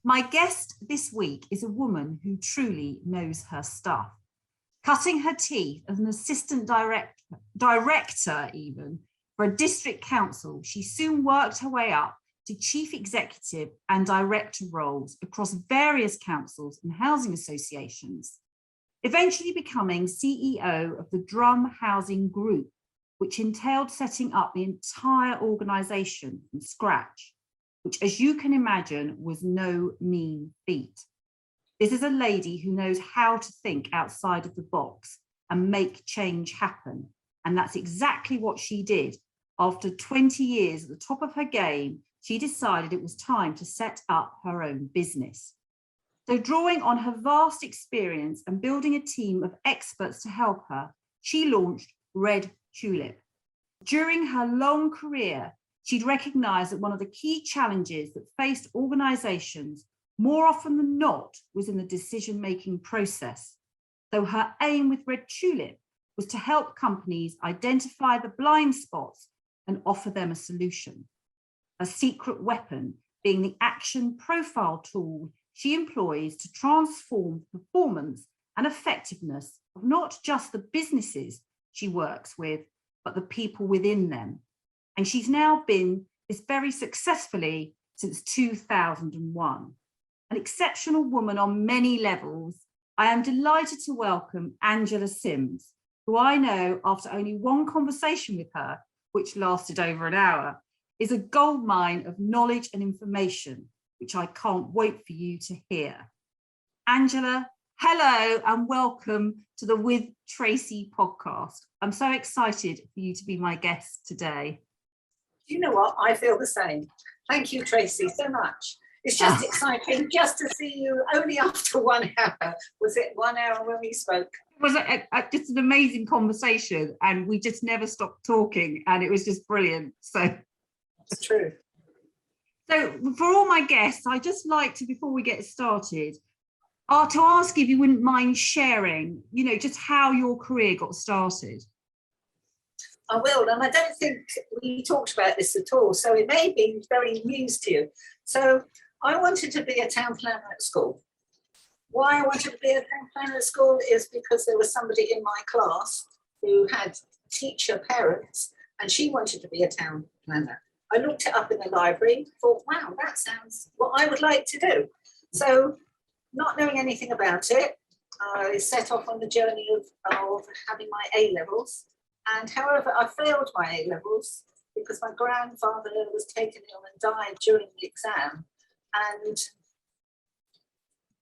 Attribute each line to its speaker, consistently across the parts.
Speaker 1: My guest this week is a woman who truly knows her stuff. Cutting her teeth as an assistant director even, for a district council, she soon worked her way up to chief executive and director roles across various councils and housing associations, eventually becoming CEO of the Drum Housing Group, which entailed setting up the entire organisation from scratch, which, as you can imagine, was no mean feat. This is a lady who knows how to think outside of the box and make change happen. And that's exactly what she did. After 20 years at the top of her game, she decided it was time to set up her own business. So drawing on her vast experience and building a team of experts to help her, she launched Red Tulip. During her long career, she'd recognised that one of the key challenges that faced organisations more often than not was in the decision-making process. So her aim with Red Tulip was to help companies identify the blind spots and offer them a solution. A secret weapon being the action profile tool she employs to transform performance and effectiveness of not just the businesses she works with, but the people within them. And she's now been this very successfully since 2001. An exceptional woman on many levels, I am delighted to welcome Angela Sims, who I know after only one conversation with her, which lasted over an hour, is a goldmine of knowledge and information, which I can't wait for you to hear. Angela, hello and welcome to the With Tracy podcast. I'm so excited for you to be my guest today.
Speaker 2: You know what? I feel the same. Thank you, Tracy, so much. It's just exciting just to see you only after 1 hour. Was it 1 hour when we spoke?
Speaker 1: It was just an amazing conversation and we just never stopped talking and it was just brilliant. So
Speaker 2: it's true.
Speaker 1: So for all my guests, I just like to, before we get started, to ask if you wouldn't mind sharing, just how your career got started.
Speaker 2: I will, and I don't think we talked about this at all, so it may be very news to you. So I wanted to be a town planner at school. Why I wanted to be a town planner at school is because there was somebody in my class who had teacher parents, and she wanted to be a town planner. I looked it up in the library, thought, wow, that sounds what I would like to do. So not knowing anything about it, I set off on the journey of having my A-levels. And however, I failed my A-levels because my grandfather was taken ill and died during the exam. And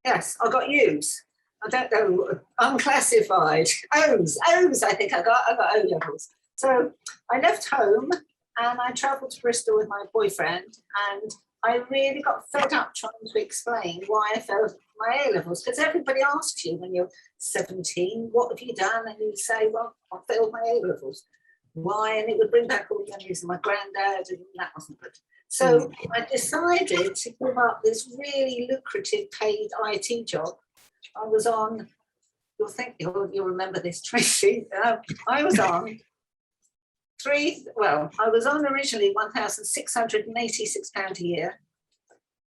Speaker 2: yes, I got U's. I don't know, unclassified. O's, I think I got O-levels. So I left home and I travelled to Bristol with my boyfriend, and I really got fed up trying to explain why I failed my A-levels, because everybody asks you when you're 17, what have you done? And you say, well, I failed my A-levels. Why? And it would bring back all the memories of my granddad, and that wasn't good. So I decided to give up this really lucrative paid IT job. I was on, you'll remember this, Tracy. I was on I was on originally £1,686 a year,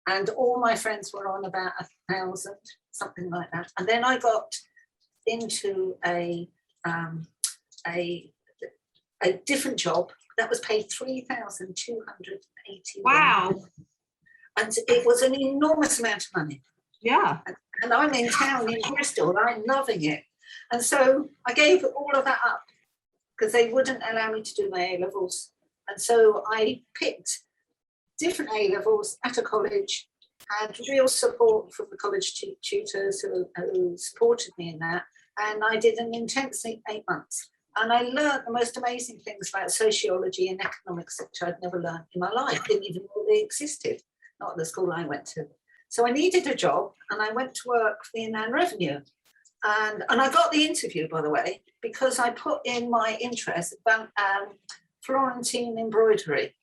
Speaker 2: and all my friends were on about 1,000, something like that. And then I got into a different job that was paid £3,280.
Speaker 1: Wow!
Speaker 2: And it was an enormous amount of money.
Speaker 1: Yeah.
Speaker 2: And I'm in town in Bristol, and I'm loving it. And so I gave all of that up, because they wouldn't allow me to do my A-levels. And so I picked different A-levels at a college, had real support from the college tutors who supported me in that. And I did an intense 8 months. And I learned the most amazing things about sociology and economics, which I'd never learned in my life, didn't even know they existed, not at the school I went to. So I needed a job, and I went to work for the Inland Revenue. And I got the interview, by the way, because I put in my interest about Florentine embroidery.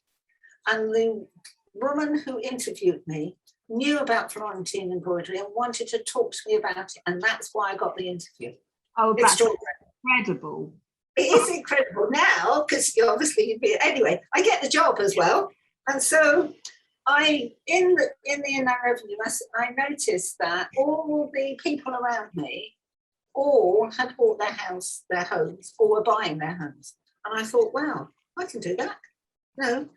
Speaker 2: And the woman who interviewed me knew about Florentine embroidery and wanted to talk to me about it. And that's why I got the interview.
Speaker 1: Oh, that's incredible.
Speaker 2: It is incredible now, because obviously, anyway, I get the job as well. And so in the Inland Revenue, I noticed that all the people around me all had bought their homes, or were buying their homes. And I thought, wow, I can do that. No,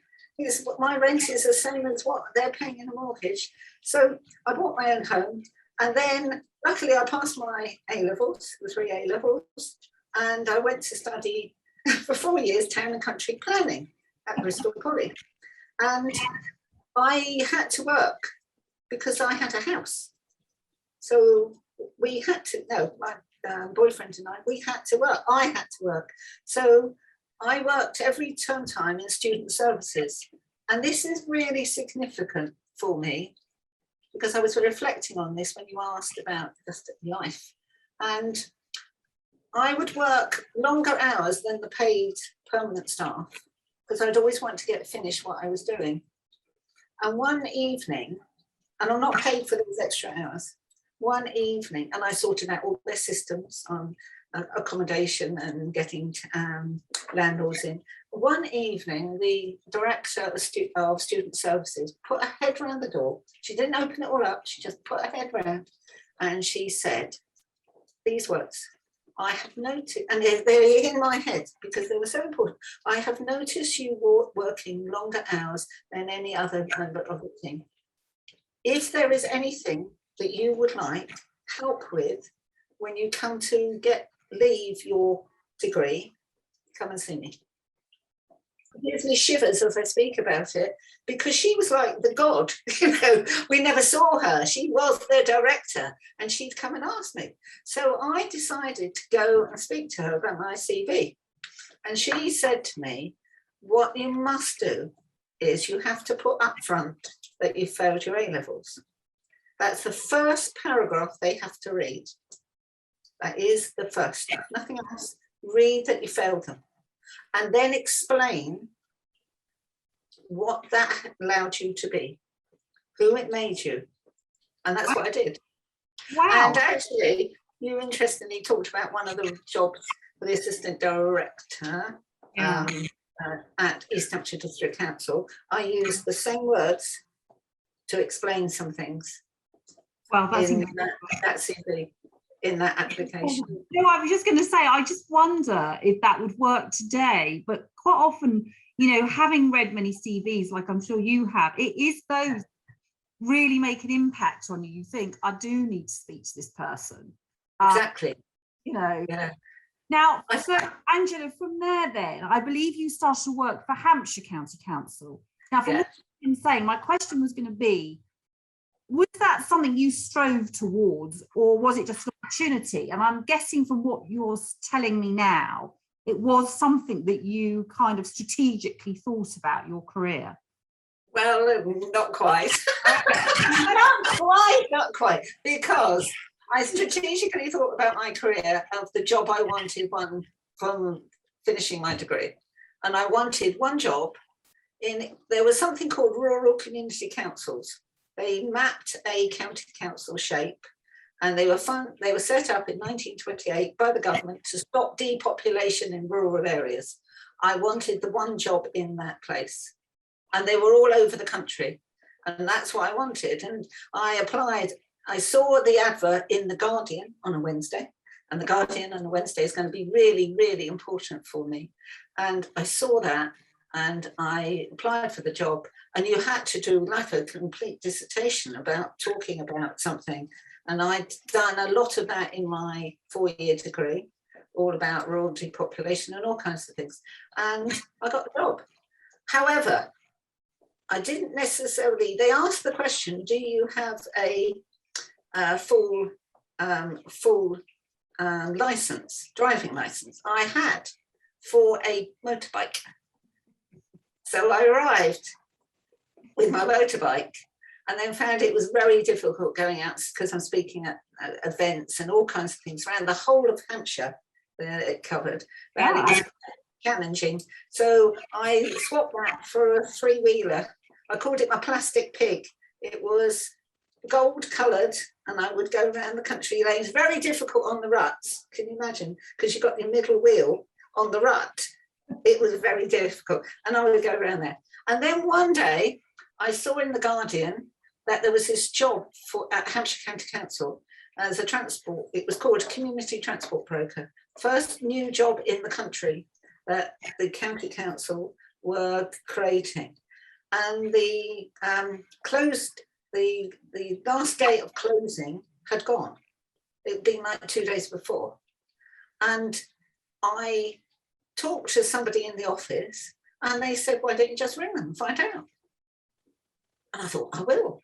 Speaker 2: my rent is the same as what they're paying in a mortgage. So I bought my own home, and then luckily I passed my A-levels, the 3 A-levels, and I went to study for 4 years town and country planning at Bristol Poly. And I had to work because I had a house. So we had to, no, my boyfriend and we had to work. I had to work. So I worked every term time in student services. And this is really significant for me because I was reflecting on this when you asked about just life. And I would work longer hours than the paid permanent staff because I'd always want to get finished what I was doing. And one evening, and I'm not paid for those extra hours, one evening, and I sorted out all their systems on accommodation and getting landlords in. One evening, the director of student services put her head around the door. She didn't open it all up, she just put her head around and she said these words, I have noticed, and they're in my head because they were so important. I have noticed you working longer hours than any other member of the team. If there is anything that you would like help with when you come to leave your degree, come and see me. It gives me shivers as I speak about it because she was like the god, we never saw her. She was their director and she'd come and ask me. So I decided to go and speak to her about my CV. And she said to me, what you must do is you have to put up front that you failed your A-levels. That's the first paragraph they have to read. That is the first, nothing else. Read that you failed them. And then explain what that allowed you to be, who it made you. And that's what I did.
Speaker 1: Wow.
Speaker 2: And actually, you interestingly talked about one of the jobs for the assistant director at East Hampshire District Council. I used the same words to explain some things.
Speaker 1: Well, that's
Speaker 2: in that CV, in that application.
Speaker 1: No, I was just going to say, I just wonder if that would work today. But quite often, having read many CVs, like I'm sure you have, it is those really make an impact on you. You think, I do need to speak to this person.
Speaker 2: Exactly.
Speaker 1: Yeah. Now, so Angela, from there then, I believe you started to work for Hampshire County Council. Now, from what you've been saying, my question was going to be, was that something you strove towards, or was it just an opportunity? And I'm guessing from what you're telling me now, it was something that you kind of strategically thought about your career.
Speaker 2: Well, not quite. Not quite. Because I strategically thought about my career of the job I wanted from finishing my degree. And I wanted one job there was something called rural community councils. They mapped a county council shape, and they were set up in 1928 by the government to stop depopulation in rural areas. I wanted the one job in that place, and they were all over the country, and that's what I wanted. And I applied. I saw the advert in The Guardian on a Wednesday, and The Guardian on a Wednesday is going to be really, really important for me. And I saw that, and I applied for the job. And you had to do like a complete dissertation about talking about something. And I'd done a lot of that in my 4-year degree, all about rural depopulation and all kinds of things. And I got the job. However, I didn't necessarily, they asked the question, do you have a full license, driving license? I had for a motorbike. So I arrived with my motorbike and then found it was very difficult going out because I'm speaking at events and all kinds of things around the whole of Hampshire that it covered. It was challenging. So I swapped that for a 3-wheeler. I called it my plastic pig. It was gold coloured and I would go around the country lanes, very difficult on the ruts. Can you imagine? Because you've got your middle wheel on the rut. It was very difficult. And I would go around there. And then one day I saw in the Guardian that there was this job at Hampshire County Council as a transport, it was called community transport broker. First new job in the country that the county council were creating. And the last day of closing had gone. It had been like 2 days before. And I talked to somebody in the office and they said, why don't you just ring them and find out? And I thought, I will.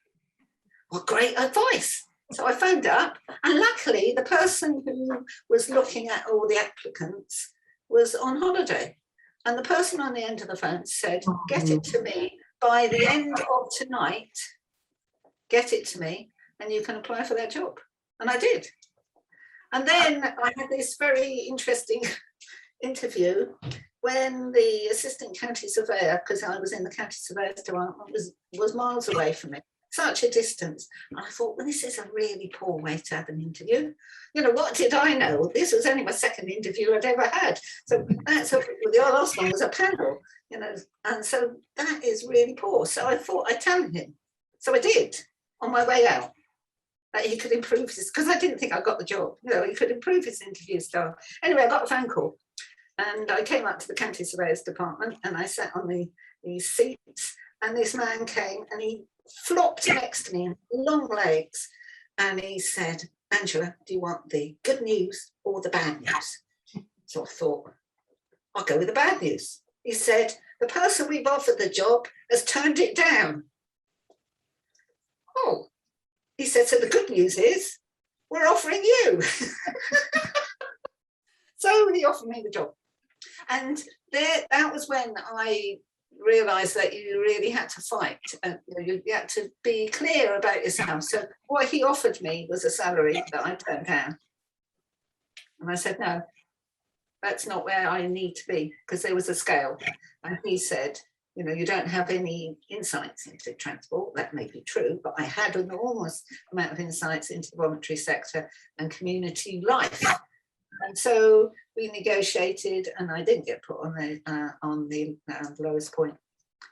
Speaker 2: What great advice. So I phoned up, and luckily the person who was looking at all the applicants was on holiday. And the person on the end of the phone said, get it to me by the end of tonight, get it to me, and you can apply for that job. And I did. And then I had this very interesting interview when the assistant county surveyor, because I was in the county surveyor's department, was miles away from me, such a distance. And I thought, well, this is a really poor way to have an interview. You know, what did I know? This was only my second interview I'd ever had. So the last one was a panel, you know, and so that is really poor. So I thought I'd tell him. So I did on my way out. That he could improve his, because I didn't think I got the job. You know, he could improve his interview style. Anyway, I got a phone call. And I came up to the county surveyor's department and I sat on these seats, and this man came and he flopped next to me, long legs, and he said, Angela, do you want the good news or the bad news? So I thought, I'll go with the bad news. He said, the person we've offered the job has turned it down. Oh, he said, so the good news is we're offering you. So he offered me the job. And that was when I realised that you really had to fight. And you had to be clear about yourself. So what he offered me was a salary that I turned down. And I said, no, that's not where I need to be, because there was a scale. And he said, you know, you don't have any insights into transport. That may be true, but I had an enormous amount of insights into the voluntary sector and community life. And so we negotiated, and I didn't get put on the lowest point.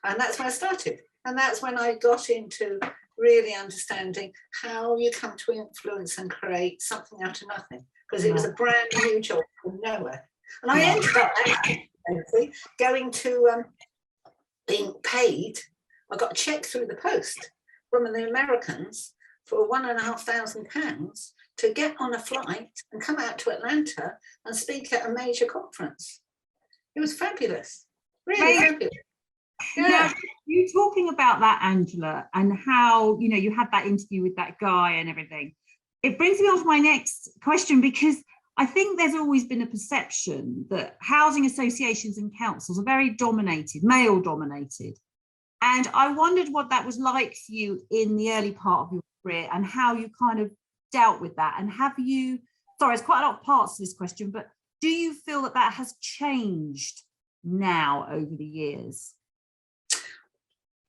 Speaker 2: And that's when I started. And that's when I got into really understanding how you come to influence and create something out of nothing, because it was a brand new job from nowhere. And I ended up actually going to being paid. I got a check through the post from the Americans for £1,500 to get on a flight and come out to Atlanta and speak at a major conference. It was fabulous, really fabulous.
Speaker 1: Yeah, you talking about that, Angela, and how, you know, you had that interview with that guy and everything. It brings me on to my next question, because I think there's always been a perception that housing associations and councils are very dominated, male dominated. And I wondered what that was like for you in the early part of your career and how you kind of dealt with that. And have you, sorry, there's quite a lot of parts to this question, but do you feel that that has changed now over the years?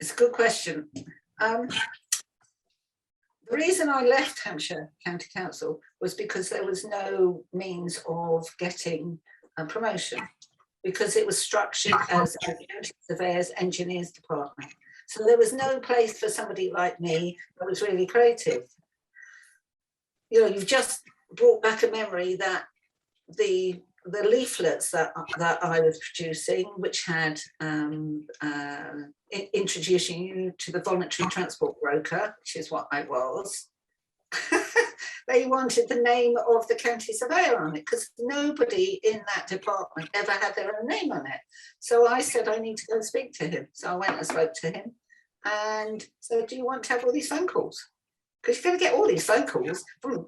Speaker 2: It's a good question. The reason I left Hampshire County Council was because there was no means of getting a promotion, because it was structured as a county surveyors engineers department. So there was no place for somebody like me that was really creative. You know, you've just brought back a memory that the leaflets that I was producing, which had introducing you to the voluntary transport broker, which is what I was, they wanted the name of the county surveyor on it, because nobody in that department ever had their own name on it. So I said, I need to go speak to him. So I went and spoke to him and said, do you want to have all these phone calls? Because you're going to get all these phone calls from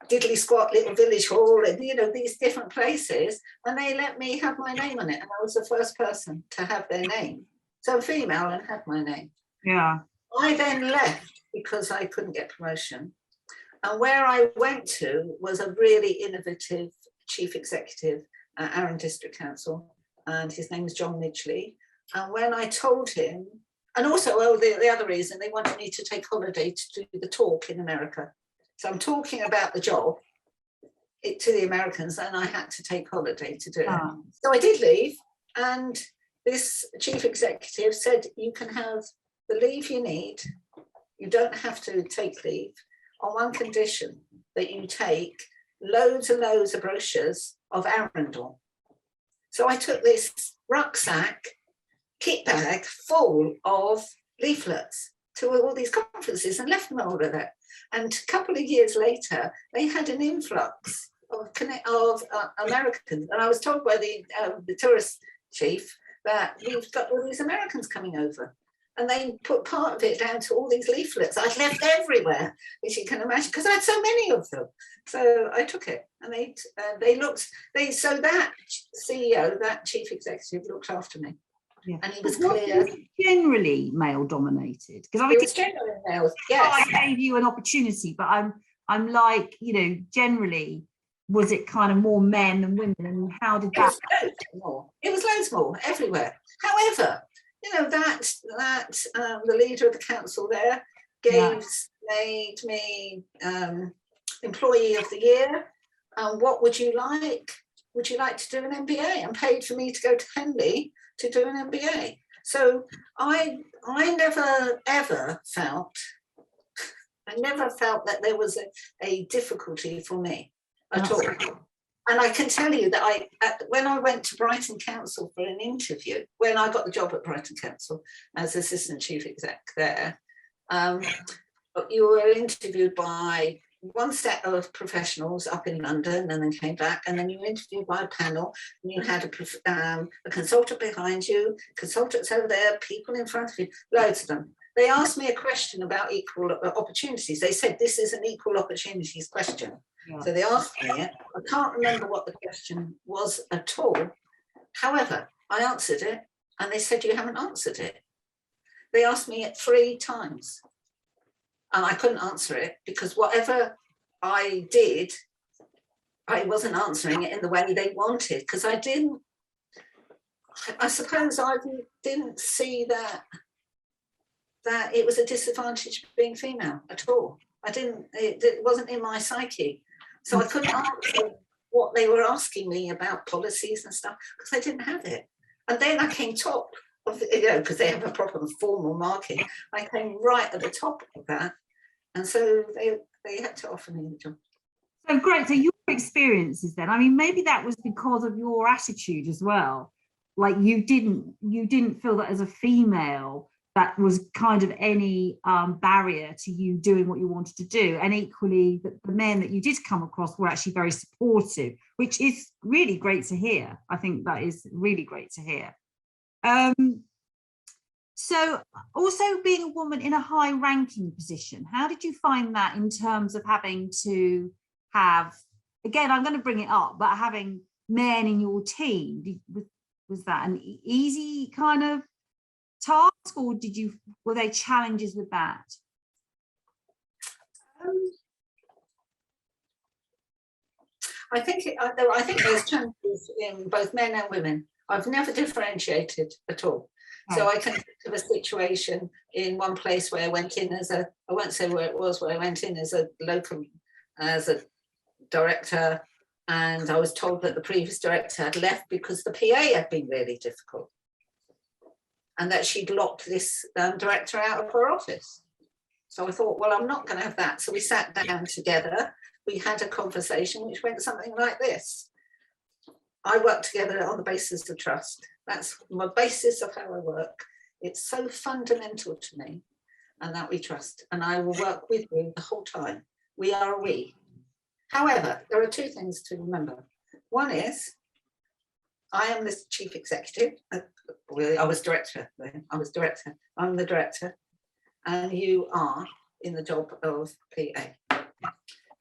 Speaker 2: diddly squat little village hall and, you know, these different places, and they let me have my name on it, and I was the first person to have their name, so female, and had my name.
Speaker 1: Yeah.
Speaker 2: I then left because I couldn't get promotion, and where I went to was a really innovative chief executive at Arran District Council, and his name is John Midgley. And when I told him, and also, the other reason, they wanted me to take holiday to do the talk in America. So I'm talking about the job to the Americans, and I had to take holiday to do it. So I did leave, and this chief executive said, you can have the leave you need, you don't have to take leave on one condition, that you take loads and loads of brochures of Arundel. So I took this rucksack, kit bag full of leaflets to all these conferences and left them all of it. And a couple of years later, they had an influx of Americans. And I was told by the tourist chief that we've got all these Americans coming over. And they put part of it down to all these leaflets I'd left everywhere, as you can imagine, because I had so many of them. So I took it, and so that CEO, that chief executive, looked after me.
Speaker 1: Yeah.
Speaker 2: And he was clear.
Speaker 1: Was it generally male dominated? Because I
Speaker 2: It was generally male, yes.
Speaker 1: I gave you an opportunity, but I'm like, generally, was it kind of more men than women, and how did that?
Speaker 2: It was loads more everywhere. However, the leader of the council there made me employee of the year. What would you like? Would you like to do an MBA? And paid for me to go to Henley to do an MBA. So I never ever felt that there was a difficulty for me at all. And I can tell you that when I went to Brighton Council for an interview, when I got the job at Brighton Council as assistant chief exec there, you were interviewed by one set of professionals up in London and then came back, and then you were interviewed by a panel, and you had a consultant behind you, consultants over there, people in front of you, loads of them. They asked me a question about equal opportunities. They said, this is an equal opportunities question. Yeah. So they asked me it. I can't remember what the question was at all. However, I answered it, and they said, you haven't answered it. They asked me it 3 times, and I couldn't answer it because whatever I did, I wasn't answering it in the way they wanted, because I suppose I didn't see that it was a disadvantage being female at all. It wasn't in my psyche. So I couldn't answer what they were asking me about policies and stuff because I didn't have it. And then I came top of, because they have a proper formal marking, I came right at the top of that. And so they had to offer me the job.
Speaker 1: So great. So your experiences then, I mean, maybe that was because of your attitude as well. Like you didn't feel that as a female, that was kind of any barrier to you doing what you wanted to do. And equally, the men that you did come across were actually very supportive, which is really great to hear. I think that is really great to hear. So also being a woman in a high ranking position, how did you find that in terms of having to have, again, I'm going to bring it up, but having men in your team, was that an easy kind of task, or were there challenges with that?
Speaker 2: I think there's challenges in both men and women. I've never differentiated at all. Right. So I can think of a situation in one place where I went in I won't say where it was, where I went in as a director, and I was told that the previous director had left because the PA had been really difficult, and that she'd locked this director out of her office. So I thought, well, I'm not going to have that. So we sat down together. We had a conversation which went something like this. I work together on the basis of trust. That's my basis of how I work. It's so fundamental to me, and that we trust. And I will work with you the whole time. We are a we. However, there are 2 things to remember. One is, I am the chief executive. I was director then. I'm the director. And you are in the job of PA.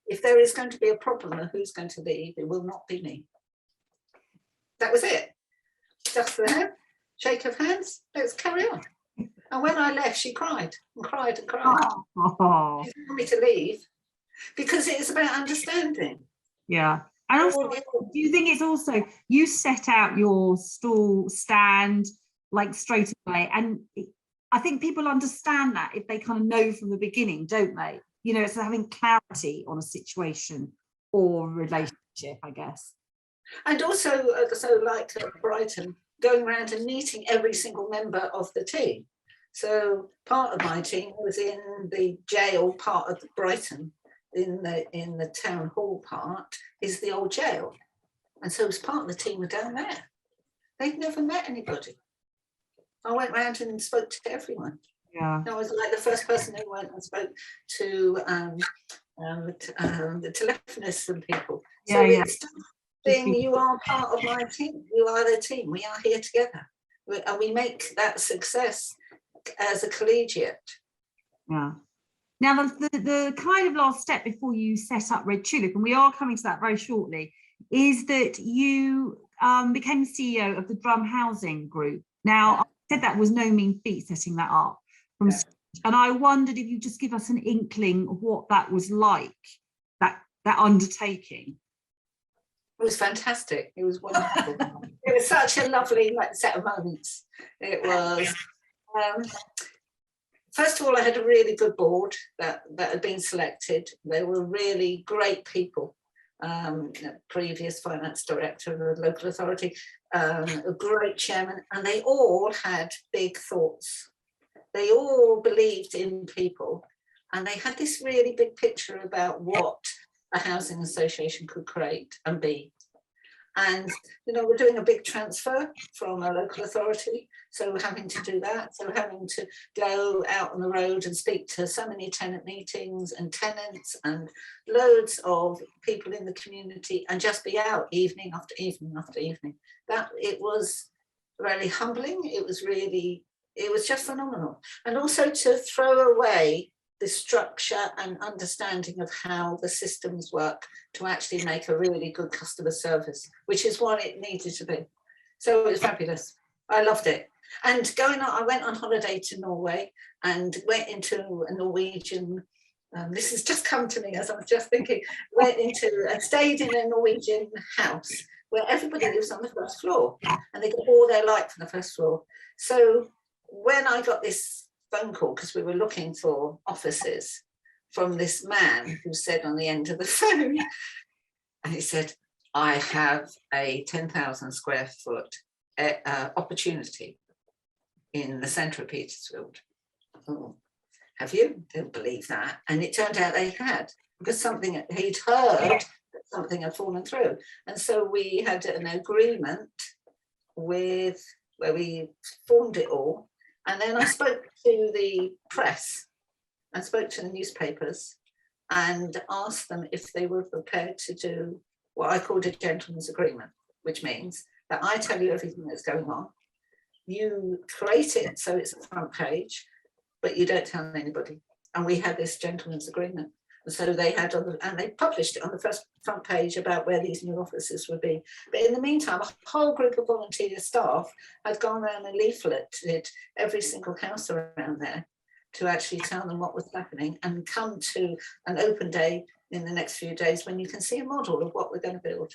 Speaker 2: If there is going to be a problem of who's going to leave, it will not be me. That was it. Just there, shake of hands, let's carry on. And when I left, she cried and cried and cried. Oh. She didn't want me to leave because it is about understanding.
Speaker 1: Yeah. And also, do you think it's also, you set out your stand like straight away, and I think people understand that if they kind of know from the beginning, don't they? It's having clarity on a situation or relationship, I guess.
Speaker 2: And also, so like at Brighton, going around and meeting every single member of the team. So part of my team was in the jail part of Brighton, in the town hall part is the old jail. And so as part of the team were down there. They'd never met anybody. I went round and spoke to everyone.
Speaker 1: Yeah.
Speaker 2: I was like the first person who went and spoke to the telephonists and people. So it's being, you are part of my team. You are the team. We are here together. And we make that success as a collegiate.
Speaker 1: Yeah. Now, the kind of last step before you set up Red Tulip, and we are coming to that very shortly, is that you became CEO of the Drum Housing Group. Now, I said that was no mean feat setting that up from scratch, and I wondered if you just give us an inkling of what that was like, that undertaking.
Speaker 2: It was fantastic. It was wonderful. It was such a lovely set of moments. It was. First of all, I had a really good board that had been selected. They were really great people. Previous finance director of a local authority, a great chairman, and they all had big thoughts. They all believed in people, and they had this really big picture about what a housing association could create and be. And, we're doing a big transfer from a local authority. So having to do that, so having to go out on the road and speak to so many tenant meetings and tenants and loads of people in the community and just be out evening after evening after evening. That it was really humbling. It was just phenomenal. And also to throw away the structure and understanding of how the systems work to actually make a really good customer service, which is what it needed to be. So it was fabulous. I loved it. And I went on holiday to Norway and went into a Norwegian, this has just come to me as I was just thinking, stayed in a Norwegian house where everybody lives on the first floor and they get all their light from the first floor. So when I got this phone call, because we were looking for offices, from this man who said on the end of the phone, and he said, I have a 10,000 square foot opportunity in the centre of Petersfield. Oh, have you? Don't believe that. And it turned out they had, because he'd heard that something had fallen through. And so we had an agreement where we formed it all. And then I spoke to the press, I spoke to the newspapers and asked them if they were prepared to do what I called a gentleman's agreement, which means that I tell you everything that's going on. You create it so it's a front page, but you don't tell anybody. And we had this gentleman's agreement. And so they published it on the first front page about where these new offices would be. But in the meantime, a whole group of volunteer staff had gone around and leafleted every single house around there to actually tell them what was happening and come to an open day in the next few days when you can see a model of what we're going to build.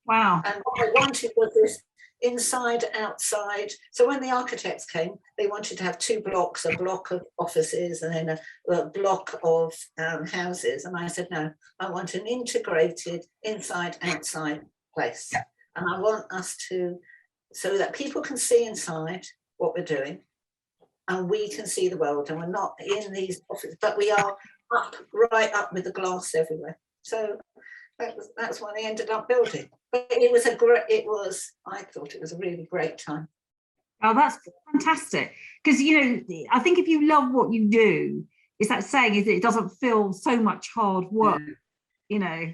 Speaker 1: Wow.
Speaker 2: And what I wanted was this inside, outside. So when the architects came, they wanted to have two blocks, a block of offices and then a block of houses. And I said, no, I want an integrated inside, outside place. And I want us so that people can see inside what we're doing and we can see the world, and we're not in these offices, but we are right up with the glass everywhere. So that's what they ended up building. But I thought it was a really great time.
Speaker 1: Oh, that's fantastic. Because, I think if you love what you do, it's that saying is that it doesn't feel so much hard work, No,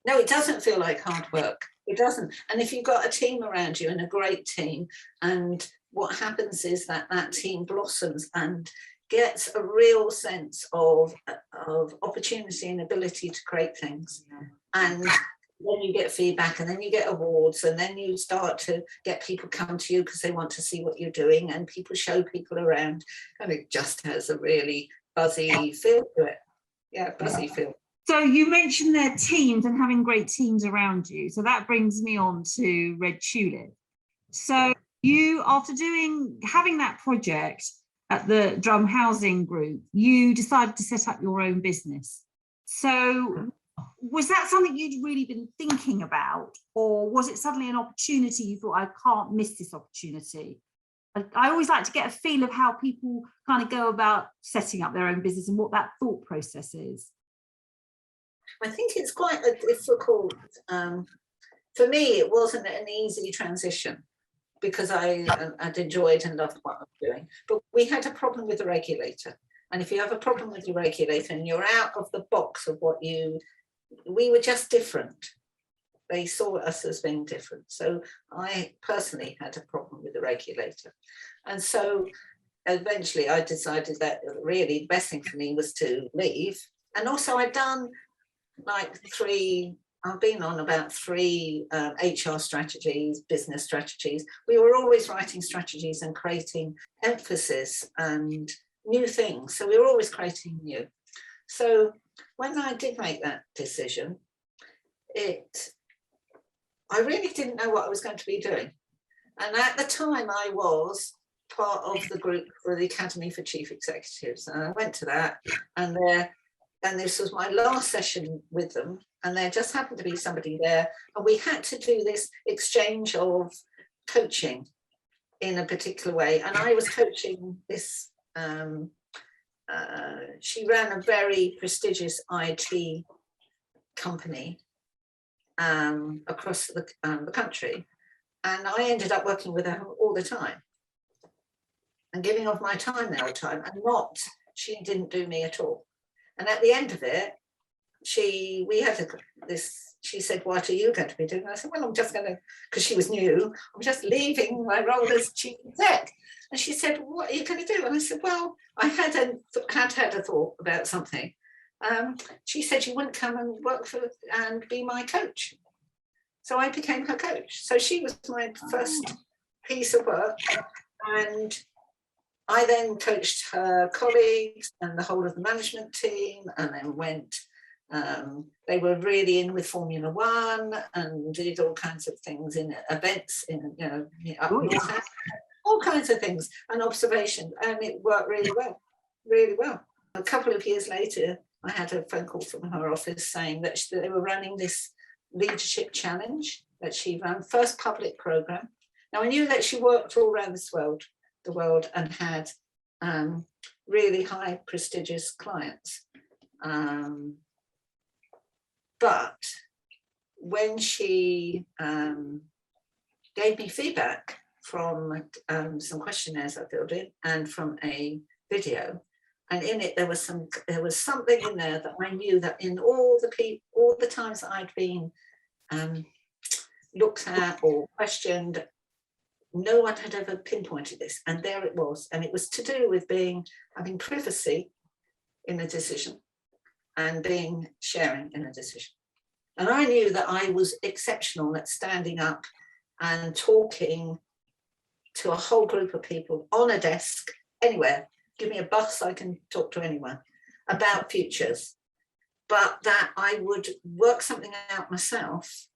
Speaker 2: it doesn't feel like hard work. It doesn't. And if you've got a team around you and a great team, and what happens is that team blossoms and gets a real sense of opportunity and ability to create things. And then you get feedback and then you get awards and then you start to get people come to you because they want to see what you're doing, and people show people around, and it just has a really buzzy feel to it. Yeah, buzzy feel.
Speaker 1: So you mentioned their teams and having great teams around you. So that brings me on to Red Tulip. So you, after having that project at the Drum Housing Group, you decided to set up your own business. So was that something you'd really been thinking about, or was it suddenly an opportunity you thought, I can't miss this opportunity? I always like to get a feel of how people kind of go about setting up their own business and what that thought process is.
Speaker 2: I think it's quite a difficult, for me, it wasn't an easy transition because I'd enjoyed and loved what I was doing. But we had a problem with the regulator. And if you have a problem with your regulator and you're out of the box of we were just different. They saw us as being different. So I personally had a problem with the regulator. And so eventually I decided that really the best thing for me was to leave. And also I've been on about three HR strategies, business strategies. We were always writing strategies and creating emphasis and new things. So we were always creating new. So when I did make that decision, I really didn't know what I was going to be doing. And at the time I was part of the group for the Academy for Chief Executives. And I went to that and this was my last session with them. And there just happened to be somebody there. And we had to do this exchange of coaching in a particular way. And I was coaching this, she ran a very prestigious IT company across the country. And I ended up working with her all the time and giving of my time all the time. And she didn't do me at all. And at the end of it, she said, what are you going to be doing? And I said, well, I'm just going to, because she was new, I'm just leaving my role as chief exec. And she said, what are you going to do? And I said, well, I had a thought about something. She said you wouldn't come and work and be my coach. So I became her coach. So she was my first piece of work. And I then coached her colleagues and the whole of the management team, and then went, they were really in with Formula One and did all kinds of things in events, up north, all kinds of things and observations. And it worked really well, really well. A couple of years later, I had a phone call from her office saying that they were running this leadership challenge that she ran, first public program. Now I knew that she worked all around the world and had really high prestigious clients. But when she gave me feedback from some questionnaires I filled in and from a video, and in it there was something in there that I knew that in all the times that I'd been looked at or questioned, no one had ever pinpointed this, and there it was. And it was to do with having privacy in a decision and sharing in a decision. And I knew that I was exceptional at standing up and talking to a whole group of people on a desk, anywhere. Give me a bus, I can talk to anyone about futures. But that I would work something out myself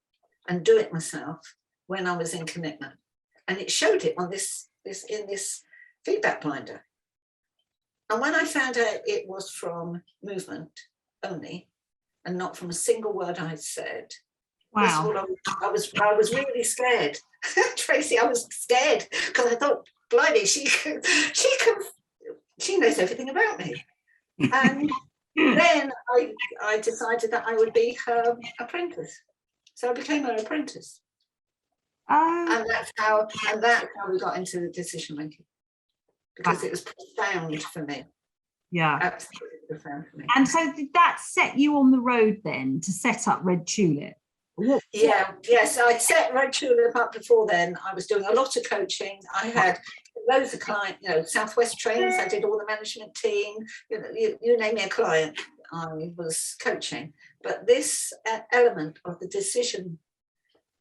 Speaker 2: and do it myself when I was in commitment. And it showed it on this feedback binder. And when I found out it was from movement only and not from a single word I'd said,
Speaker 1: wow,
Speaker 2: I was really scared. Tracy, I was scared because I thought, blimey, she knows everything about me. And then I decided that I would be her apprentice. So I became her apprentice. And that's how we got into the decision making, because it was profound for me.
Speaker 1: Yeah,
Speaker 2: absolutely profound for me.
Speaker 1: And so did that set you on the road then to set up Red Tulip?
Speaker 2: Yes, I'd set Red Tulip up before then. I was doing a lot of coaching. I had loads of clients, Southwest Trains. I did all the management team. You name me a client, I was coaching. But this element of the decision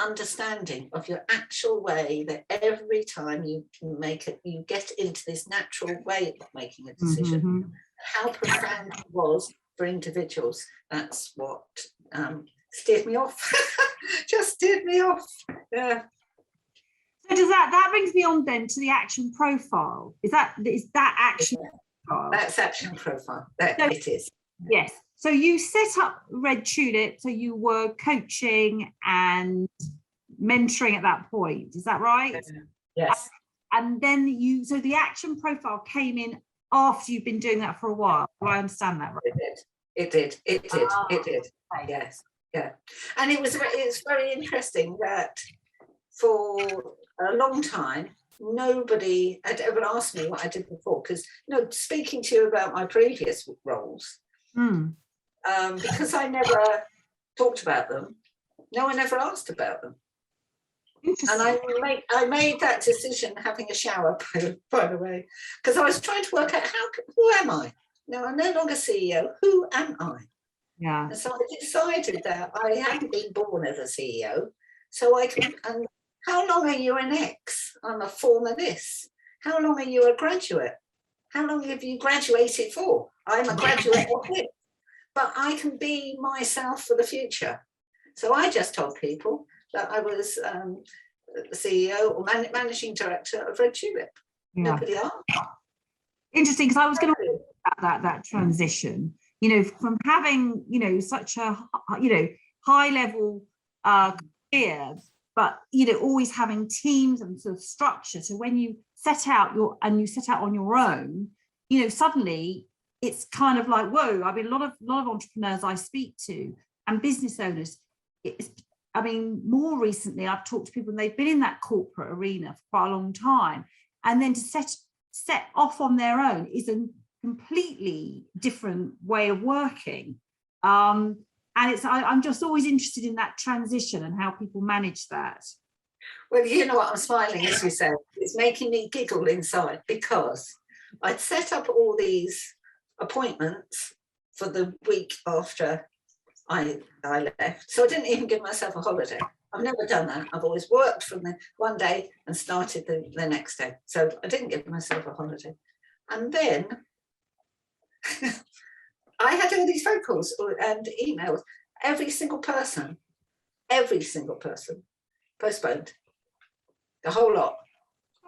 Speaker 2: understanding of your actual way, that every time you make it, you get into this natural way of making a decision. Mm-hmm. How profound it was for individuals. That's what steered me off. Just steered me off. Yeah.
Speaker 1: So does that brings me on then to the action profile? Is that action profile? That's
Speaker 2: action profile. It is.
Speaker 1: Yes. So you set up Red Tulip, so you were coaching and mentoring at that point. Is that right?
Speaker 2: Yes.
Speaker 1: and then so the action profile came in after you've been doing that for a while. Do I understand that right?
Speaker 2: It did.
Speaker 1: Okay.
Speaker 2: Yes, yeah. And it's very interesting that for a long time, nobody had ever asked me what I did before, because, speaking to you about my previous roles, because I never talked about them, no one ever asked about them. And I made that decision having a shower, by the way, because I was trying to work out who am I? Now, I'm no longer CEO. Who am I?
Speaker 1: Yeah.
Speaker 2: And so I decided that I hadn't been born as a CEO. So and how long are you an X? I'm a former this. How long are you a graduate? How long have you graduated for? I'm a graduate of this. But I can be myself for the future. So I just told people that I was the CEO or managing director of Red Tulip.
Speaker 1: Yeah.
Speaker 2: Nobody asked.
Speaker 1: Interesting, because I was going to talk about that transition, from having, such a, high level career, but, always having teams and sort of structure. So when you set out on your own, suddenly it's kind of like, whoa. I mean, a lot of entrepreneurs I speak to and business owners, more recently I've talked to people and they've been in that corporate arena for quite a long time, and then to set off on their own is a completely different way of working. And I'm just always interested in that transition and how people manage that.
Speaker 2: Well, you know what, I'm smiling as you said. It's making me giggle inside, because I'd set up all these appointments for the week after I left. So I didn't even give myself a holiday. I've never done that. I've always worked from the one day and started the next day. So I didn't give myself a holiday. And then I had all these phone calls and emails. Every single person postponed. The whole lot.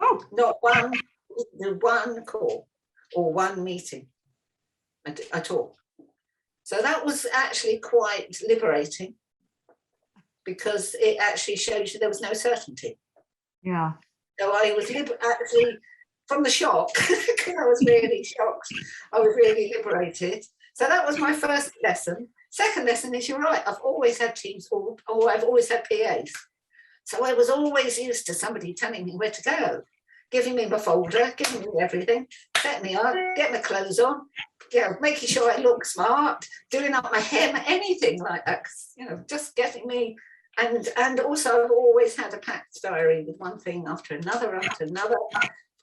Speaker 1: Oh.
Speaker 2: Not one call or one meeting at all. So that was actually quite liberating, because it actually shows you there was no certainty.
Speaker 1: Yeah.
Speaker 2: So I was actually, from the shock, I was really shocked. I was really liberated. So that was my first lesson. Second lesson is, you're right, I've always had teams, or I've always had PAs. So I was always used to somebody telling me where to go, giving me my folder, giving me everything, set me up, get my clothes on, making sure I look smart, doing up my hair, anything like that, just getting me. And also I've always had a packed diary with one thing after another,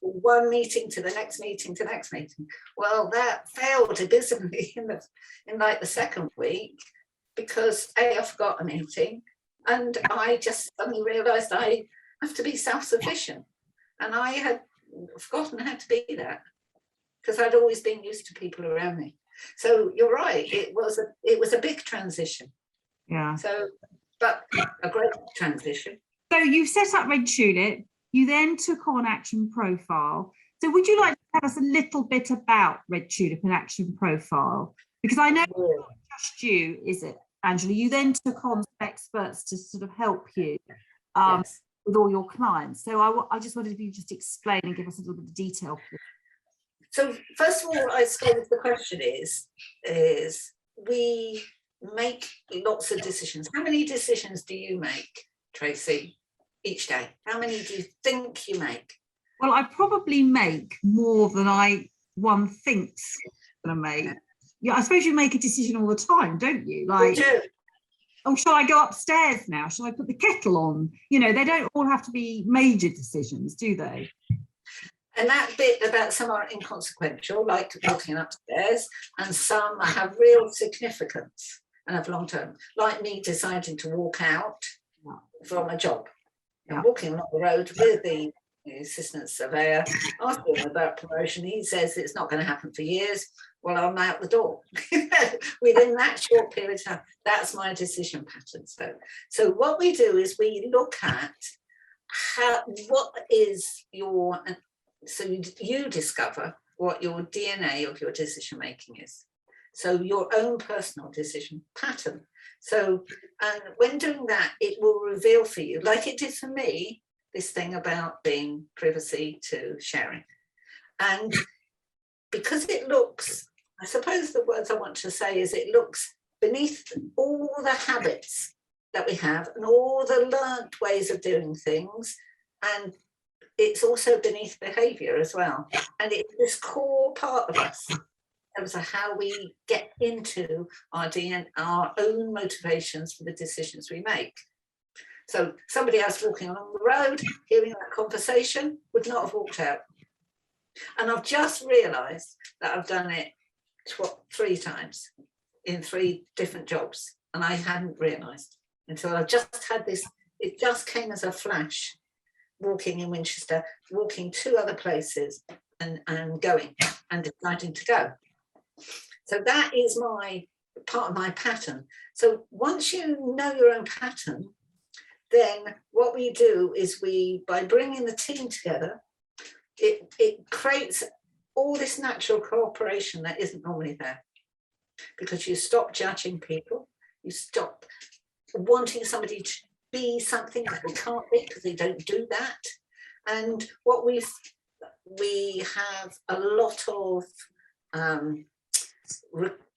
Speaker 2: one meeting to the next meeting to the next meeting. Well, that failed abysmally in like the second week, because I forgot a meeting, and I just suddenly realised I have to be self-sufficient, and I had forgotten how to be that, because I'd always been used to people around me. So you're right, it was a big transition.
Speaker 1: Yeah.
Speaker 2: So, but a great transition.
Speaker 1: So you set up Red Tulip, you then took on Action Profile. So would you like to tell us a little bit about Red Tulip and Action Profile? Because I know it's not just you, is it, Angela? You then took on experts to sort of help you
Speaker 2: Yes.
Speaker 1: with all your clients. So I just wanted you to just explain and give us a little bit of detail.
Speaker 2: So first of all, I suppose the question is we make lots of decisions. How many decisions do you make, Tracy, each day? How many do you think you make?
Speaker 1: Well, I probably make more than one thinks going to make. Yeah, I suppose you make a decision all the time, don't you?
Speaker 2: We do.
Speaker 1: Oh, shall I go upstairs now? Shall I put the kettle on? They don't all have to be major decisions, do they?
Speaker 2: And that bit about some are inconsequential, like walking upstairs, and some have real significance and have long term, like me deciding to walk out from a job. And walking along the road with the assistant surveyor, asking him about promotion. He says it's not going to happen for years. Well, I'm out the door within that short period of time. That's my decision pattern. So what we do is we look at what is your, so you discover what your DNA of your decision making is. So your own personal decision pattern. So, and when doing that, it will reveal for you, like it did for me, this thing about being privacy to sharing. And because it looks, I suppose the words I want to say is, it looks beneath all the habits that we have and all the learnt ways of doing things, and it's also beneath behaviour as well. And it's this core part of us, in terms of how we get into our DNA, our own motivations for the decisions we make. So somebody else walking along the road, hearing that conversation, would not have walked out. And I've just realised that I've done it 3 times in 3 different jobs, and I hadn't realised until I just had this, it just came as a flash, walking in Winchester, walking 2 other places and going and deciding to go. So that is my part of my pattern. So once you know your own pattern, then what we do is by bringing the team together, it creates all this natural cooperation that isn't normally there, because you stop judging people, you stop wanting somebody to be something that they can't be because they don't do that. And what we have a lot of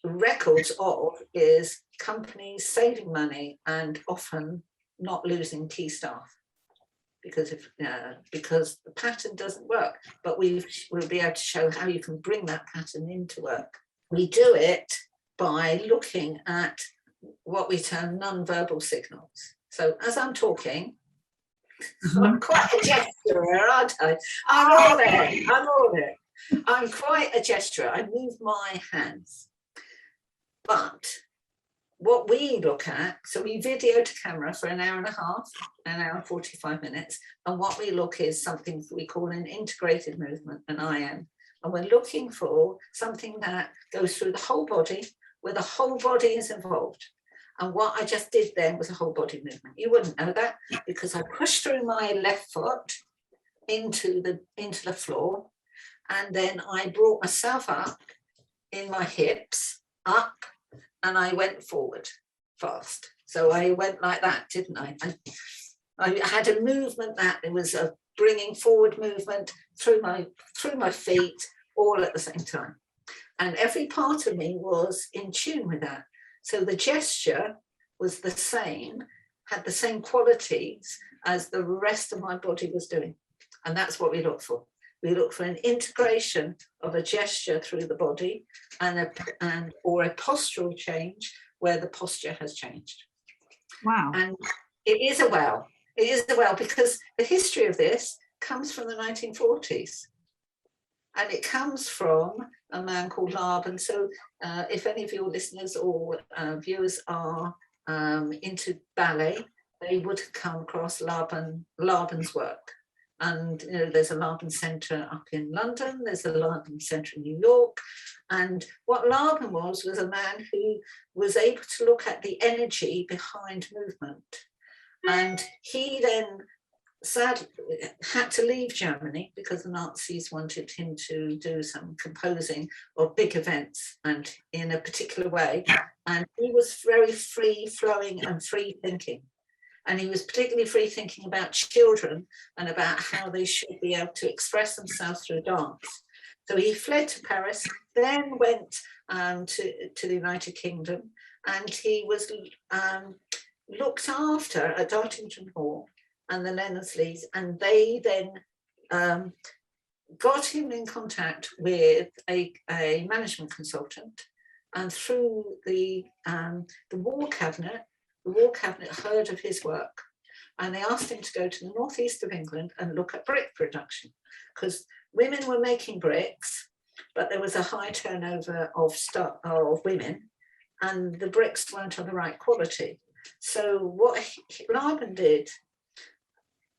Speaker 2: records of is companies saving money and often not losing key staff because the pattern doesn't work. But we'll be able to show how you can bring that pattern into work. We do it by looking at what we term non-verbal signals. So as I'm talking, I'm quite a gesturer, aren't I? I'm all there. I'm quite a gesturer. I move my hands. But what we look at, so we video to camera for an hour and a half, an hour and 45 minutes. And what we look is something we call an integrated movement, an IM. And we're looking for something that goes through the whole body, where the whole body is involved. And what I just did then was a whole body movement. You wouldn't know that because I pushed through my left foot into the floor, and then I brought myself up in my hips, up, and I went forward fast. So I went like that, didn't I? I had a movement that it was a bringing forward movement through my feet all at the same time. And every part of me was in tune with that. So the gesture was the same, had the same qualities as the rest of my body was doing. And that's what we look for. We look for an integration of a gesture through the body or a postural change where the posture has changed.
Speaker 1: Wow.
Speaker 2: And it is a well. It is a well because the history of this comes from the 1940s. And it comes from a man called Laban. So if any of your listeners or viewers are into ballet, they would have come across Laban's work. And there's a Laban Centre up in London, there's a Laban Centre in New York. And what Laban was a man who was able to look at the energy behind movement. And he then sadly had to leave Germany because the Nazis wanted him to do some composing of big events and in a particular way. And he was very free flowing and free thinking. And he was particularly free thinking about children and about how they should be able to express themselves through dance. So he fled to Paris, then went to the United Kingdom, and he was looked after at Dartington Hall and the Leonardsleys, and they then got him in contact with a management consultant, and through the War Cabinet heard of his work, and they asked him to go to the northeast of England and look at brick production, because women were making bricks, but there was a high turnover of women, and the bricks weren't of the right quality. So what Laban did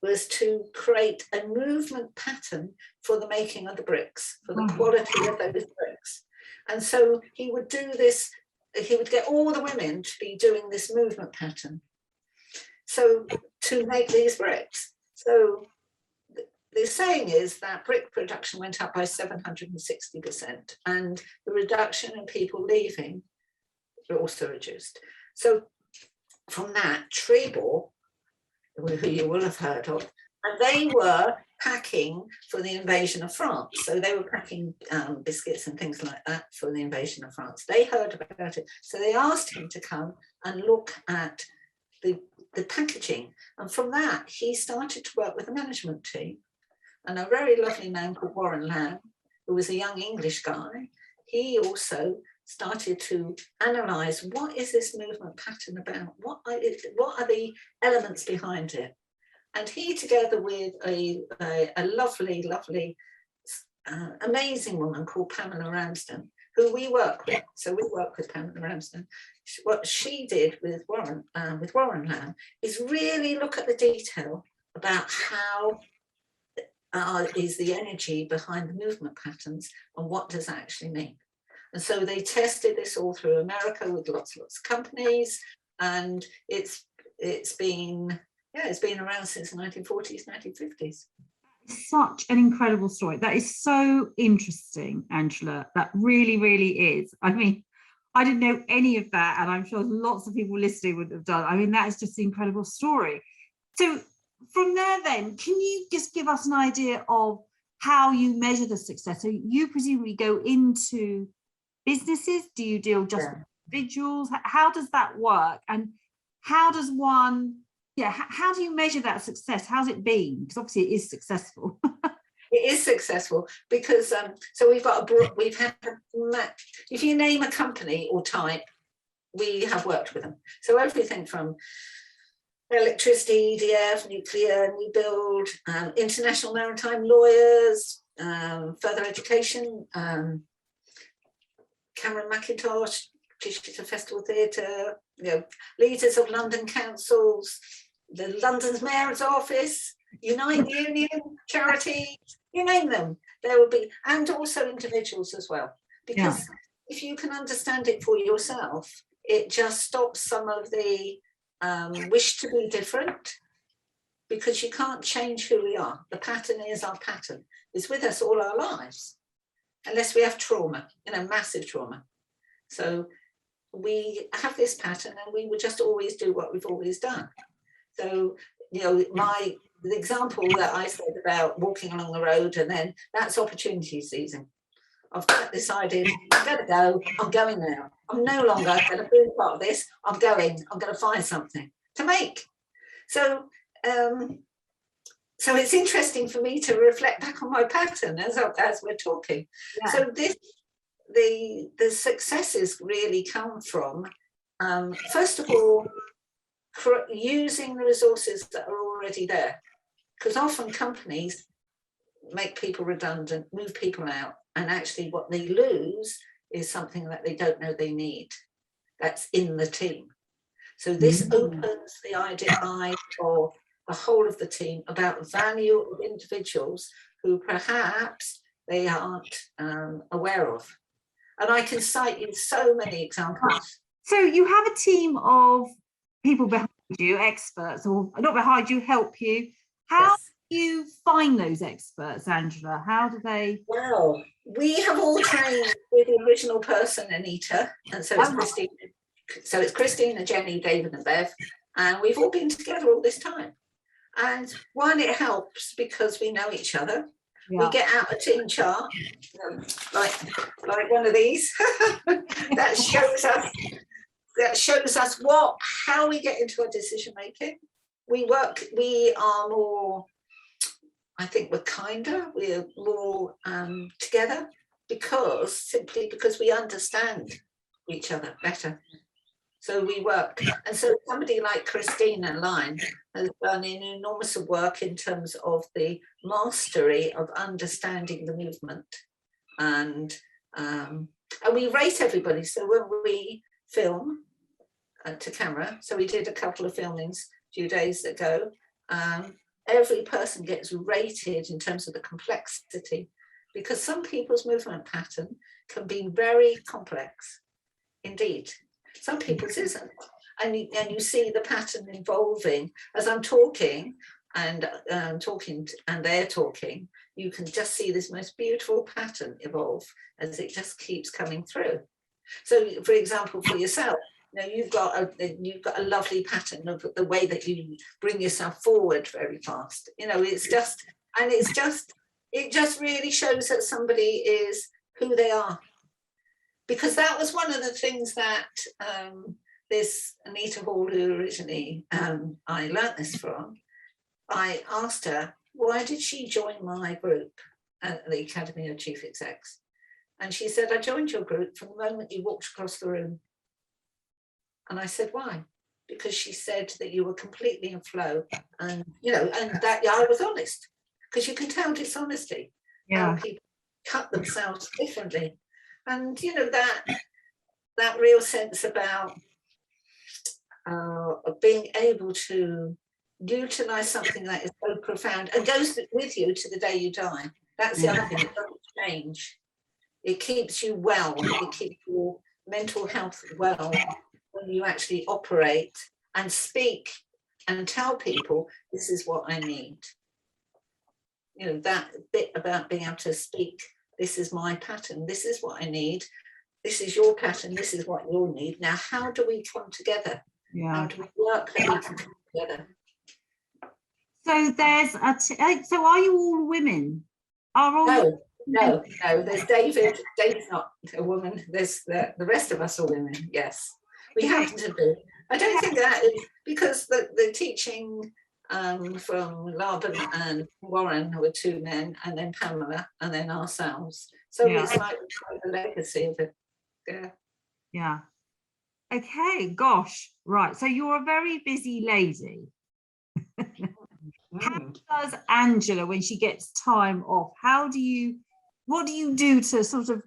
Speaker 2: was to create a movement pattern for the making of the bricks, for the quality of those bricks. And so he would do this, he would get all the women to be doing this movement pattern, so to make these bricks. So the saying is that brick production went up by 760%, and the reduction in people leaving also reduced. So from that, Trebor, who you will have heard of, And they were packing for the invasion of France. So they were packing biscuits and things like that for the invasion of France. They heard about it. So they asked him to come and look at the packaging. And from that, he started to work with the management team. And a very lovely man called Warren Lamb, who was a young English guy, he also started to analyse, what is this movement pattern about? What are the elements behind it? And he, together with a lovely, amazing woman called Pamela Ramsden, who we work with. So we work with Pamela Ramsden. What she did with Warren Lamb is really look at the detail about how is the energy behind the movement patterns and what does that actually mean. And so they tested this all through America with lots of companies, and it's been around since the 1940s, 1950s.
Speaker 1: Such an incredible story. That is so interesting, Angela. That really, really is. I mean, I didn't know any of that, and I'm sure lots of people listening would have done. I mean, that is just an incredible story. So from there then, can you just give us an idea of how you measure the success? So you presumably go into businesses. Do you deal just with individuals? How does that work? And how does one, how do you measure that success? How's it been? Because obviously it is successful.
Speaker 2: It is successful because so we've had, if you name a company or type, we have worked with them. So everything from electricity, EDF, nuclear, new build, international maritime lawyers, further education, Cameron McIntosh, Chichester Festival Theatre, leaders of London councils, the London's Mayor's Office, Unite Union, charity, you name them, there will be, and also individuals as well. Because if you can understand it for yourself, it just stops some of the wish to be different, because you can't change who we are. The pattern is our pattern. It's with us all our lives, unless we have trauma, massive trauma. So we have this pattern and we will just always do what we've always done. So, the example that I said about walking along the road, and then that's opportunity seizing. I've decided I'm going to go, I'm going now. I'm no longer going to be part of this. I'm going to find something to make. So it's interesting for me to reflect back on my pattern as we're talking. Yeah. So the successes really come from, first of all, using the resources that are already there. Because often companies make people redundant, move people out, and actually what they lose is something that they don't know they need. That's in the team. So this opens the eye for the whole of the team about value of individuals who perhaps they aren't aware of. And I can cite you so many examples.
Speaker 1: So you have a team of people behind you, experts, or not behind you, help you. How do you find those experts, Angela? How do they?
Speaker 2: Well, we have all trained with the original person, Anita, and so it's Christine. So it's Christina, Jenny, David, and Bev, and we've all been together all this time. And one, it helps because we know each other. Yeah. We get out a team chart, like one of these, that shows us how we get into our decision making. We are more, I think we're kinder, we're more together simply because we understand each other better. So we work. And so somebody like Christina Line has done an enormous work in terms of the mastery of understanding the movement. And we rate everybody. So when we film to camera, so we did a couple of filmings a few days ago, every person gets rated in terms of the complexity, because some people's movement pattern can be very complex indeed. Some people's isn't. And you see the pattern evolving as I'm talking and they're talking. You can just see this most beautiful pattern evolve as it just keeps coming through. So, for example, for yourself, you've got a lovely pattern of the way that you bring yourself forward very fast. It just really shows that somebody is who they are. Because that was one of the things that this Anita Hall, who originally I learnt this from, I asked her, why did she join my group at the Academy of Chief Execs? And she said, I joined your group from the moment you walked across the room. And I said, why? Because she said that you were completely in flow, and that I was honest, because you can tell dishonesty. How people cut themselves differently, and that real sense about being able to utilize something that is so profound and goes with you to the day you die. That's the other thing. It doesn't change. It keeps you well. It keeps your mental health well when you actually operate and speak and tell people, this is what I need. That bit about being able to speak, this is my pattern, this is what I need, this is your pattern, this is what you'll need. Now, how do we come together? How do we work that we can come together?
Speaker 1: So so are you all women?
Speaker 2: No, there's David. David's not a woman. There's the rest of us are women. Yes, we happen to be. I don't think that is because the teaching from Laban and Warren were two men, and then Pamela, and then ourselves. So it's like the legacy of it.
Speaker 1: Yeah. Okay. Gosh. Right. So you're a very busy lady. How does Angela, when she gets time off, what do you do to sort of,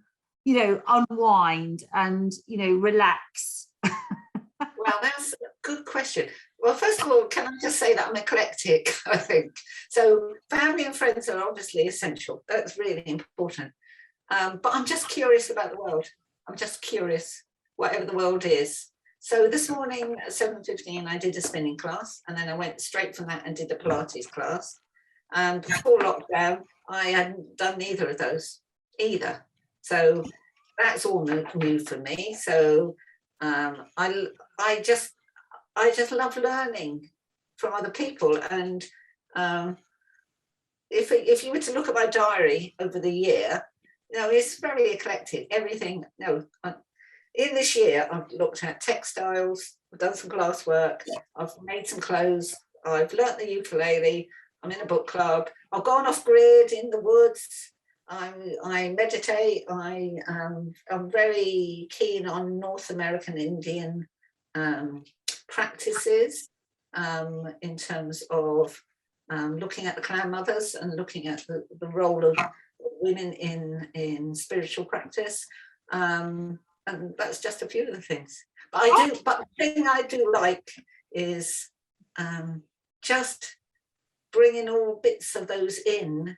Speaker 1: unwind and, relax?
Speaker 2: Well, that's a good question. Well, first of all, can I just say that I'm eclectic, I think. So family and friends are obviously essential. That's really important. But I'm just curious about the world. I'm just curious, whatever the world is. So this morning at 7:15, I did a spinning class, and then I went straight from that and did a Pilates class. Before lockdown, I hadn't done neither of those either. So that's all new for me. So I just love learning from other people. And if you were to look at my diary over the year, it's very eclectic. Everything. In this year, I've looked at textiles, I've done some glass work, I've made some clothes, I've learnt the ukulele, I'm in a book club, I've gone off grid in the woods, I meditate, I'm very keen on North American Indian practices in terms of looking at the clan mothers and looking at the role of women in spiritual practice. And that's just a few of the things. But the thing I do like is just bringing all bits of those in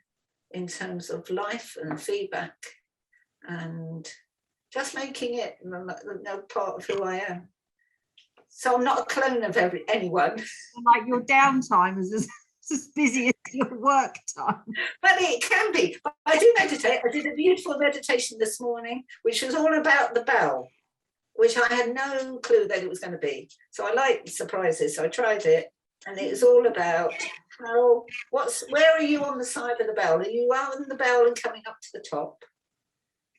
Speaker 2: terms of life and feedback, and just making it part of who I am. So I'm not a clone of anyone.
Speaker 1: Like your downtime is as busy as your work time.
Speaker 2: But it can be. I do meditate. I did a beautiful meditation this morning, which was all about the bell, which I had no clue that it was going to be. So I like surprises. So I tried it, and it was all about where are you on the side of the bell? Are you out on the bell and coming up to the top?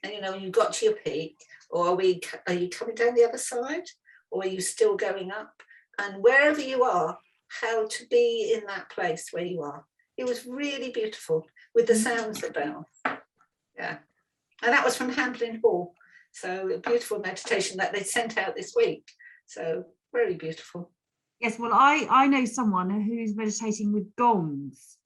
Speaker 2: And you got to your peak, or are you coming down the other side, or are you still going up? And wherever you are, how to be in that place where you are. It was really beautiful with the sounds of bells. Yeah. And that was from Hamblin Hall. So a beautiful meditation that they sent out this week. So very beautiful.
Speaker 1: Yes, well, I know someone who's meditating with gongs.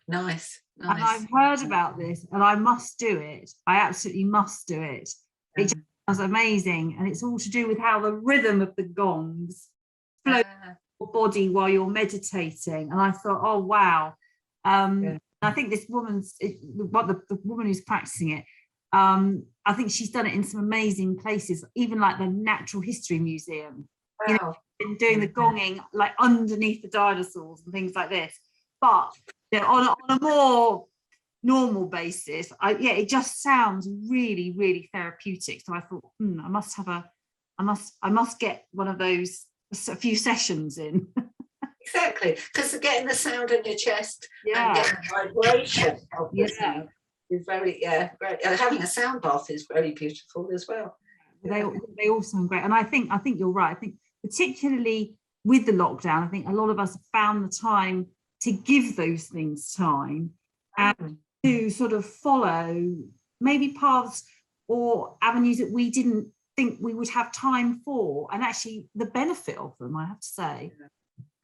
Speaker 2: Nice.
Speaker 1: And I've heard about this, and I must do it. I absolutely must do it. It just sounds amazing. And it's all to do with how the rhythm of the gongs flows your body while you're meditating. And I thought, oh wow. I think this the woman who's practicing it, I think she's done it in some amazing places, even like the Natural History Museum.
Speaker 2: Wow.
Speaker 1: Doing the gonging like underneath the dinosaurs and things like this. But on a more normal basis, it just sounds really, really therapeutic. So I thought, I must have a I must get one of those, a few sessions in.
Speaker 2: Exactly, because getting the sound in your chest
Speaker 1: Yeah.
Speaker 2: and getting vibration of the
Speaker 1: Yeah.
Speaker 2: sound is very, great. Having a sound bath is very beautiful as well.
Speaker 1: They all sound great, and I think you're right. I think particularly with the lockdown, I think a lot of us have found the time to give those things time and to sort of follow maybe paths or avenues that we didn't think we would have time for, and actually the benefit of them, I have to say.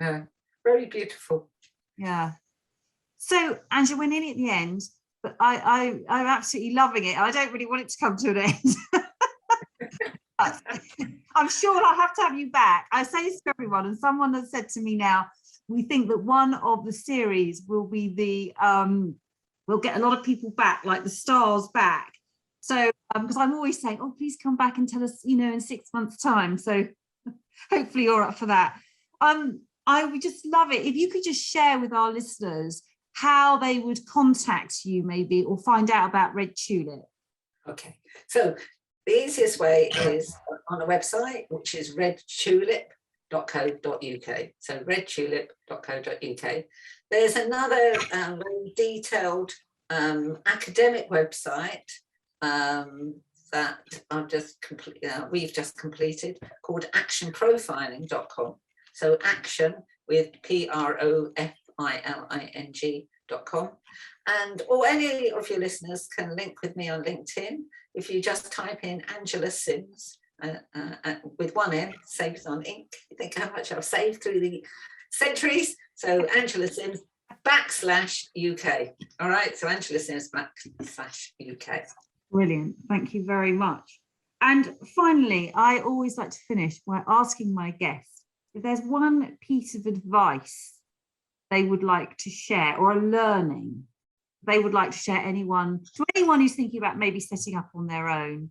Speaker 2: Yeah, very beautiful.
Speaker 1: Yeah. So, Angela, we're nearly at the end, but I'm absolutely loving it. I don't really want it to come to an end. I'm sure I'll have to have you back. I say this to everyone, and someone has said to me now, we think that one of the series will be we'll get a lot of people back, like the stars back. So, because I'm always saying, oh, please come back and tell us, in 6 months' time. So hopefully you're up for that. I would just love it if you could just share with our listeners how they would contact you, maybe, or find out about Red Tulip.
Speaker 2: Okay, so the easiest way is on a website, which is redtulip.co.uk. So redtulip.co.uk. There's another very detailed academic website that we've just completed, called actionprofiling.com. So action with profiling.com. Or any of your listeners can link with me on LinkedIn. If you just type in Angela Sims with one N, saved on ink. You think how much I've saved through the centuries. So Angela Sims /UK. All right, so Angela Sims /UK.
Speaker 1: Brilliant. Thank you very much. And finally, I always like to finish by asking my guests if there's one piece of advice they would like to share, or a learning they would like to share to anyone who's thinking about maybe setting up on their own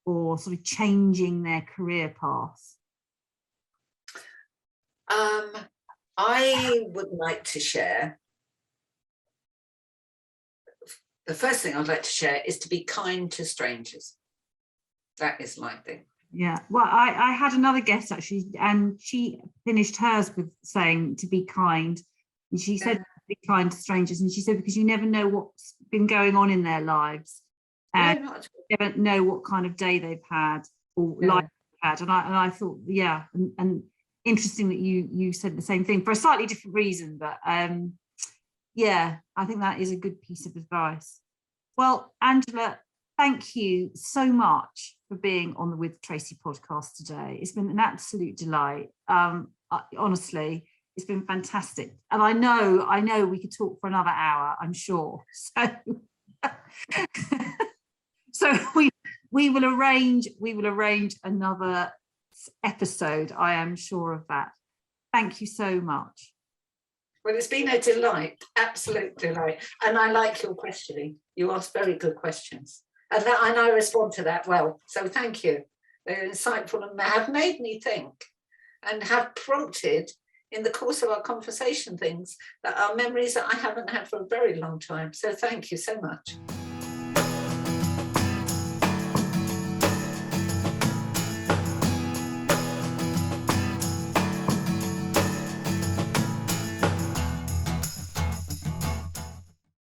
Speaker 1: or sort of changing their career path.
Speaker 2: I would like to share, the first thing I'd like to share is to be kind to strangers. That is my thing.
Speaker 1: Yeah, well, I had another guest actually, and she finished hers with saying to be kind. And she said to be kind to strangers, and she said because you never know what's been going on in their lives, and you never know what kind of day they've had or life they've had. And I thought, and interesting that you said the same thing for a slightly different reason, but I think that is a good piece of advice. Well, Angela, thank you so much for being on the With Tracy podcast today. It's been an absolute delight. Honestly, it's been fantastic. And I know we could talk for another hour, I'm sure. So we will arrange another episode. I am sure of that. Thank you so much.
Speaker 2: Well, it's been a delight, absolute delight. And I like your questioning. You ask very good questions. And I respond to that well. So thank you. They're insightful and have made me think and have prompted in the course of our conversation things that are memories that I haven't had for a very long time. So thank you so much.